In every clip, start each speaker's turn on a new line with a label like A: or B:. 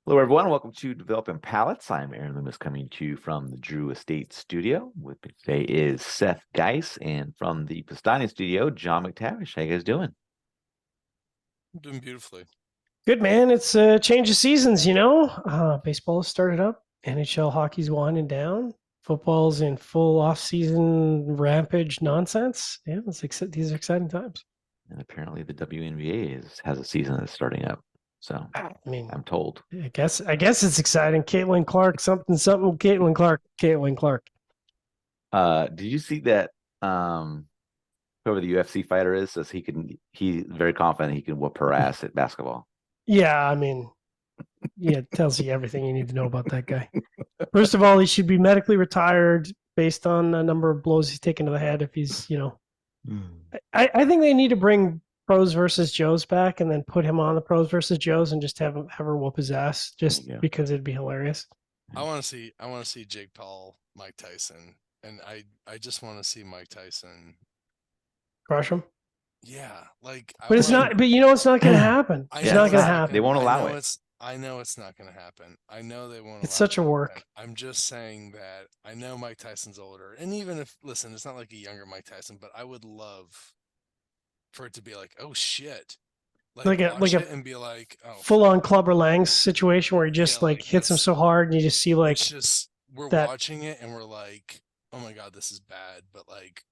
A: Hello, everyone. Welcome to Developing Palettes. I'm Aaron Loomis coming to you from the Drew Estate Studio. With me today is Seth Geis, and from the Pastani Studio, John McTavish. How you guys doing?
B: I'm doing beautifully.
C: Good, man. It's a change of seasons, you know. Baseball has started up. NHL hockey's winding down. Football's in full off-season rampage nonsense. Yeah, these are exciting times.
A: And apparently the WNBA has a season that's starting up. So
C: I mean,
A: I'm told.
C: I guess it's exciting. Caitlin Clark, something. Caitlin Clark.
A: Did you see that whoever the UFC fighter is says he's very confident he can whoop her ass at basketball.
C: Yeah, I mean, yeah, it tells you everything you need to know about that guy. First of all, he should be medically retired based on the number of blows he's taken to the head. If he's, I think they need to bring pros versus Joes back and then put him on the pros versus Joes and just have her whoop his ass just because it'd be hilarious.
B: I want to see Jake Paul, Mike Tyson, and I just want to see Mike Tyson
C: Crush him.
B: Yeah,
C: but it's not. But you know, it's not going to happen. It's not going to happen.
A: They won't allow it.
B: I know it's not going to happen. I know they won't.
C: It's such a work.
B: I'm just saying that I know Mike Tyson's older, and even if it's not like a younger Mike Tyson, but I would love for it to be like, oh shit,
C: like a
B: and be like, oh,
C: full on Clubber Lang's situation where he just hits him so hard, and you just see
B: it's just we're watching it and we're like, oh my god, this is bad, but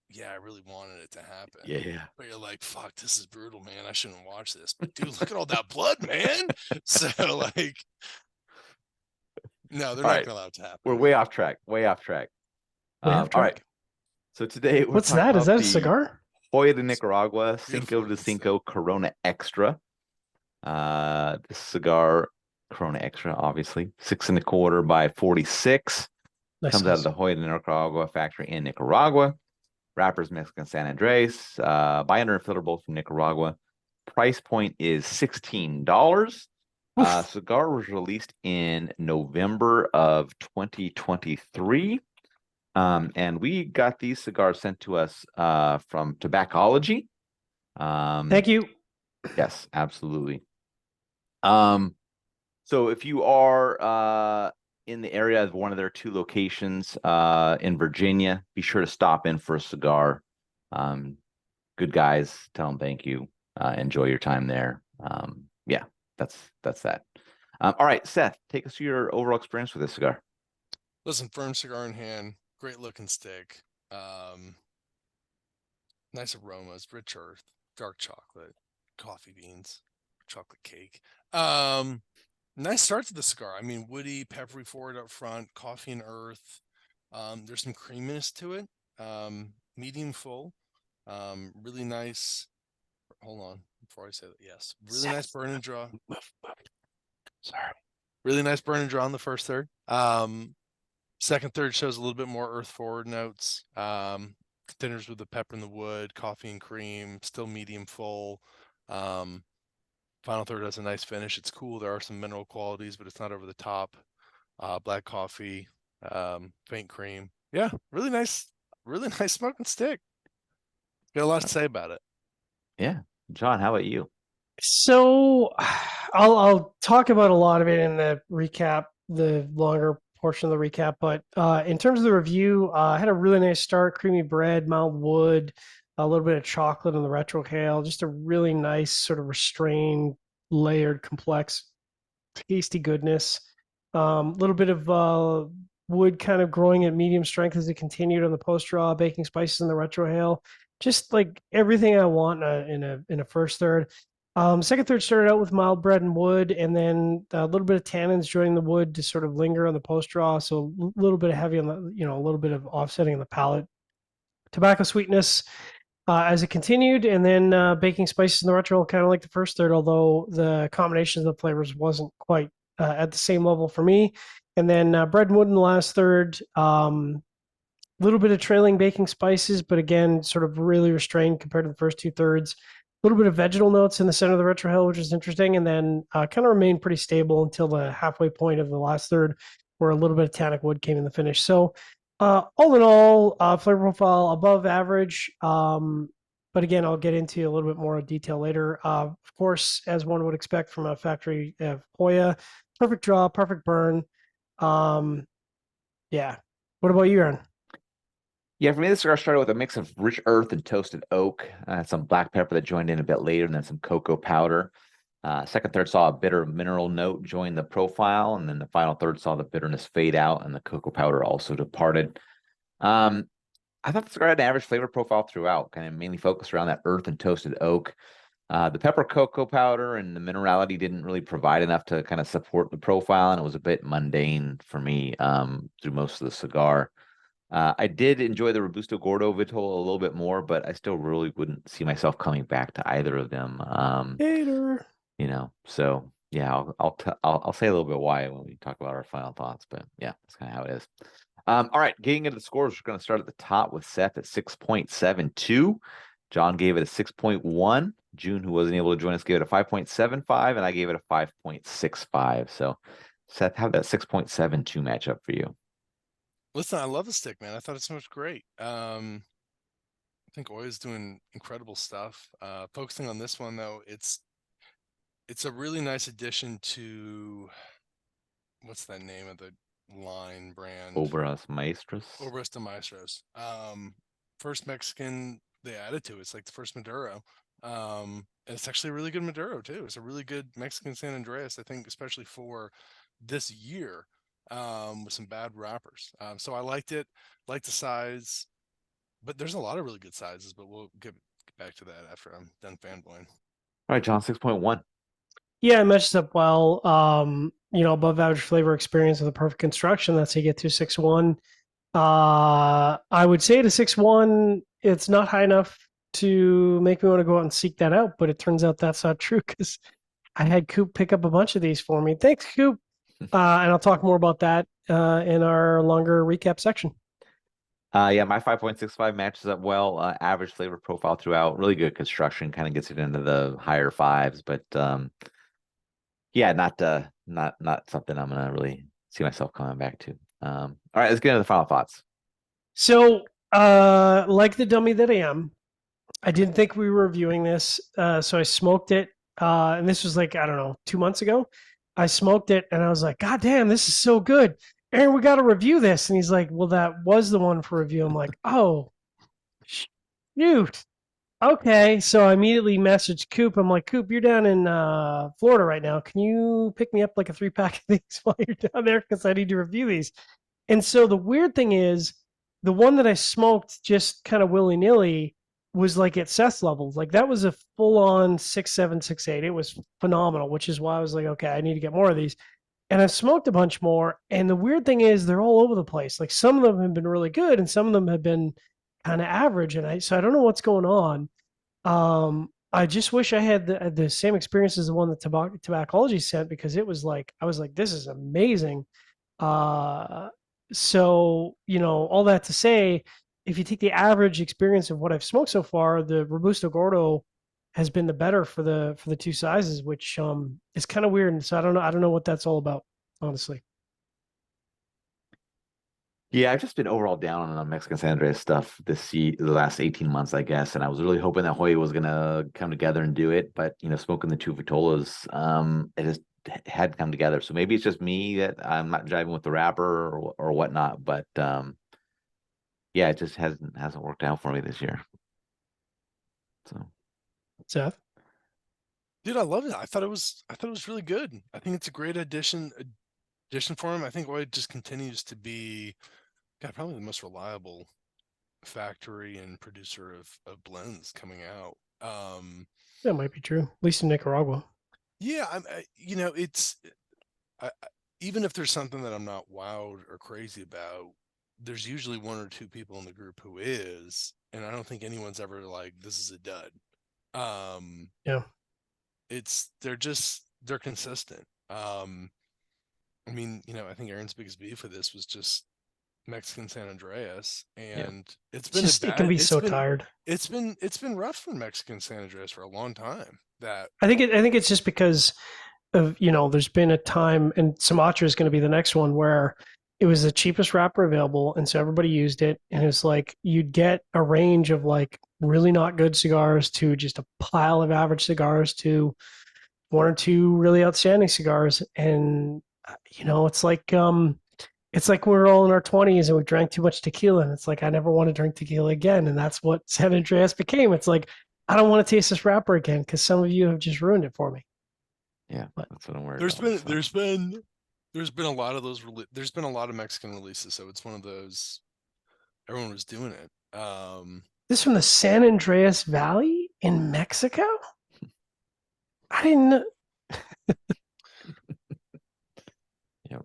B: yeah, I really wanted it to happen.
A: Yeah.
B: But you're like, fuck, this is brutal, man. I shouldn't watch this. But dude, look at all that blood, man. So no, they're not gonna allow it to happen.
A: We're way off track. All right. So today,
C: what's that? Is that a cigar?
A: Joya de Nicaragua Cinco de Cinco Corona Extra. This cigar, Corona Extra, obviously 6 1/4 by 46. Comes out of the Joya de Nicaragua factory in Nicaragua. Wrappers Mexican San Andres. Binder and filter both from Nicaragua. Price point is $16. Cigar was released in November of 2023. And we got these cigars sent to us from Tobaccology.
C: Thank you.
A: Yes, absolutely. So if you are in the area of one of their 2 locations in Virginia, be sure to stop in for a cigar. Good guys, tell them thank you. Enjoy your time there. Yeah, that's that. All right, Seth, take us through your overall experience with this cigar.
B: Listen, firm cigar in hand, great looking stick, nice aromas, rich earth, dark chocolate, coffee beans, chocolate cake. Nice start to the cigar. I mean, woody, peppery forward up front, coffee and earth. There's some creaminess to it. Medium full. Really nice. Hold on before I say that. Yes. Really nice burn and draw. Sorry. Really nice burn and draw on the first third. Second third shows a little bit more earth forward notes. Contenders with the pepper and the wood, coffee and cream, still medium full. Final third has a nice finish. It's cool. There are some mineral qualities, but it's not over the top. Black coffee, faint cream. Yeah, really nice smoking stick. Got a lot to say about it.
A: Yeah. John, how about you?
C: So I'll talk about a lot of it in the recap, the longer portion of the recap. But in terms of the review, I had a really nice start, creamy bread, mild wood, a little bit of chocolate in the retrohale, just a really nice sort of restrained, layered, complex, tasty goodness. A little bit of wood kind of growing at medium strength as it continued on the post draw, baking spices in the retrohale. Just like everything I want in a first third. Second third started out with mild bread and wood, and then a little bit of tannins joining the wood to sort of linger on the post draw. So a little bit of heavy on the, a little bit of offsetting on the palate. Tobacco sweetness as it continued, and then baking spices in the retro, kind of like the first third, although the combination of the flavors wasn't quite at the same level for me. And then bread and wood in the last third. Little bit of trailing baking spices, but again, sort of really restrained compared to the first 2/3. A little bit of vegetal notes in the center of the retrohale, which is interesting, and then kind of remained pretty stable until the halfway point of the last third, where a little bit of tannic wood came in the finish. So all in all, flavor profile above average. But again, I'll get into a little bit more detail later. Of course, as one would expect from a factory of Joya, perfect draw, perfect burn. Yeah. What about you, Aaron?
A: Yeah, for me, the cigar started with a mix of rich earth and toasted oak, some black pepper that joined in a bit later, and then some cocoa powder. Second third saw a bitter mineral note join the profile, and then the final third saw the bitterness fade out, and the cocoa powder also departed. Um, I thought the cigar had an average flavor profile throughout, kind of mainly focused around that earth and toasted oak. The pepper cocoa powder and the minerality didn't really provide enough to kind of support the profile, and it was a bit mundane for me through most of the cigar. I did enjoy the Robusto Gordo Vitol a little bit more, but I still really wouldn't see myself coming back to either of them.
C: Hater.
A: So yeah, I'll say a little bit why when we talk about our final thoughts, but yeah, that's kind of how it is. All right, getting into the scores, we're going to start at the top with Seth at 6.72. John gave it a 6.1. June, who wasn't able to join us, gave it a 5.75, and I gave it a 5.65. So, Seth, how did that 6.72 match up for you?
B: Listen, I love the stick, man. I thought it smoked great. I think Oya's doing incredible stuff. Focusing on this one though, it's a really nice addition to what's that name of the line brand?
A: Obras Maestros.
B: Obras de Maestros. First Mexican they added to it. It's like the first Maduro. And it's actually a really good Maduro too. It's a really good Mexican San Andreas, I think, especially for this year, with some bad wrappers. So I liked it, liked the size, but there's a lot of really good sizes, but we'll get back to that after I'm done fanboying.
A: All right, John, 6.1.
C: Yeah, it matches up well. Above average flavor experience with a perfect construction. That's how you get to 6.1. I would say to 6.1, it's not high enough to make me want to go out and seek that out, but it turns out that's not true because I had Coop pick up a bunch of these for me. Thanks, Coop. And I'll talk more about that in our longer recap section.
A: Yeah, my 5.65 matches up well. Average flavor profile throughout. Really good construction. Kind of gets it into the higher fives, but yeah, not something I'm gonna really see myself coming back to. All right, let's get into the final thoughts.
C: So, like the dummy that I am, I didn't think we were reviewing this, so I smoked it. And this was like, I don't know, 2 months ago. I smoked it and I was like, God damn, this is so good. Aaron, we got to review this. And he's like, well, that was the one for review. I'm like, oh, shoot. Okay. So I immediately messaged Coop. I'm like, Coop, you're down in Florida right now. Can you pick me up like a 3-pack of these while you're down there? Because I need to review these. And so the weird thing is, the one that I smoked just kind of willy nilly was like at Seth's levels. Like that was a full on 6.7, 6.8. It was phenomenal, which is why I was like, okay, I need to get more of these. And I smoked a bunch more. And the weird thing is, they're all over the place. Like some of them have been really good, and some of them have been kind of average. And so I don't know what's going on. I just wish I had the same experience as the one that Tobacology sent, because it was like, I was like, this is amazing. So, all that to say, if you take the average experience of what I've smoked so far, the Robusto Gordo has been the better for the two sizes, which is kind of weird. And so I don't know what that's all about, honestly.
A: Yeah, I've just been overall down on the Mexican San Andreas stuff the last 18 months, I guess. And I was really hoping that Hoya was gonna come together and do it, but smoking the two Vitolas, it just hadn't come together. So maybe it's just me that I'm not jiving with the wrapper or whatnot, but yeah, it just hasn't worked out for me this year. So,
C: Seth?
B: Dude, I love it. I thought it was really good. I think it's a great addition for him. I think Oya just continues to be probably the most reliable factory and producer of blends coming out.
C: That might be true, at least in Nicaragua.
B: Yeah, it's even if there's something that I'm not wowed or crazy about, there's usually one or two people in the group who is, and I don't think anyone's ever like, this is a dud.
C: Yeah.
B: They're consistent. I think Aaron's biggest beef with this was just Mexican San Andreas, and it's been
C: it can be so tired.
B: It's been rough for Mexican San Andreas for a long time. That
C: I think it's just because of there's been a time, and Sumatra is going to be the next one, where it was the cheapest wrapper available, and so everybody used it, and it's like you'd get a range of like really not good cigars to just a pile of average cigars to one or two really outstanding cigars, and it's like we're all in our 20s and we drank too much tequila, and it's like I never want to drink tequila again, and that's what San Andreas became. It's like I don't want to taste this wrapper again because some of you have just ruined it for me.
A: Yeah, that's what I'm worried
B: There's
A: about.
B: been a lot of those. There's been a lot of Mexican releases, so it's one of those. Everyone was doing it.
C: This from the San Andreas Valley in Mexico. I didn't know.
A: Yep.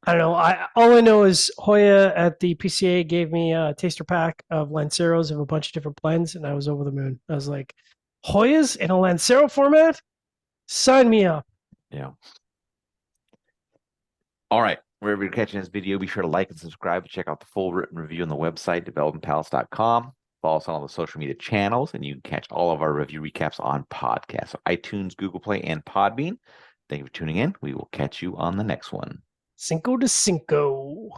C: I don't know. All I know is Hoya at the PCA gave me a taster pack of Lanceros of a bunch of different blends, and I was over the moon. I was like, Hoya's in a Lancero format? Sign me up.
A: Yeah. All right. Wherever you're catching this video, be sure to like and subscribe and check out the full written review on the website, developmentpalace.com. Follow us on all the social media channels, and you can catch all of our review recaps on podcasts, so iTunes, Google Play, and Podbean. Thank you for tuning in. We will catch you on the next one.
C: Cinco de Cinco.